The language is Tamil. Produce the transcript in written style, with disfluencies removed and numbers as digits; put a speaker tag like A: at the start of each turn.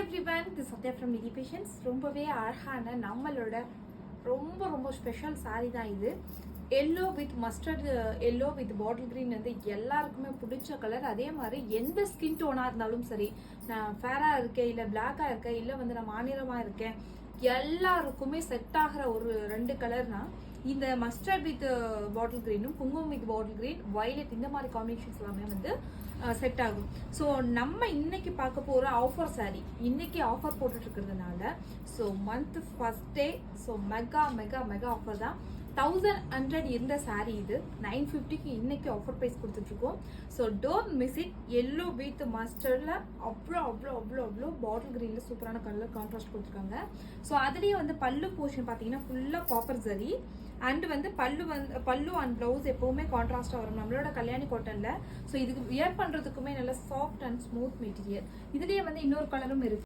A: everyone, this is Satya from Nidhi Patients. ரொம்பவே அழகான நம்மளோட ரொம்ப ஸ்பெஷல் saree தான் இது. Yellow with mustard yellow with bottle green வந்து எல்லாருக்குமே பிடிச்ச கலர். அதே மாதிரி எந்த ஸ்கின் டோனாக இருந்தாலும் சரி, நான் ஃபேராக இருக்கேன் இல்லை பிளாக்காக இருக்கேன் இல்லை வந்து நான் மாநிலமாக இருக்கேன், எல்லாருக்குமே செட் ஆகிற ஒரு ரெண்டு கலர்னா இந்த மஸ்டர்ட் வித் பாட்டில் கிரீனும் குங்குமம் வித் பாட்டில் கிரீன் வயலட் இந்த மாதிரி காம்பினேஷன்ஸ் எல்லாமே வந்து செட் ஆகும். ஸோ நம்ம இன்னைக்கு பார்க்க போகிற ஆஃபர் சாரீ இன்னைக்கு ஆஃபர் போட்டுட்டு இருக்கிறதுனால so month first day so mega offer தான். 1100 இருந்த சாரீ இது 950க்கு இன்னைக்கு ஆஃபர் ப்ரைஸ் கொடுத்துட்ருக்கோம். So don't miss it. Yellow with மஸ்டர்டில் அவ்வளோ பாட்டில் கிரீனில் சூப்பரான கலர் கான்ட்ராஸ்ட் கொடுத்துருக்காங்க. ஸோ அதுலேயே வந்து பல்லு போர்ஷன் பார்த்தீங்கன்னா ஃபுல்லாக காப்பர் ஜரி அண்ட் வந்து பல்லு அண்ட் ப்ளவுஸ் எப்பவுமே கான்ட்ராஸ்டாக வரும் நம்மளோட கல்யாணி காட்டனில். ஸோ இதுக்கு வியர் பண்ணுறதுக்குமே நல்ல சாஃப்ட் அண்ட் ஸ்மூத் மெட்டீரியல். இதுலேயே வந்து இன்னொரு கலரும் இருக்கு.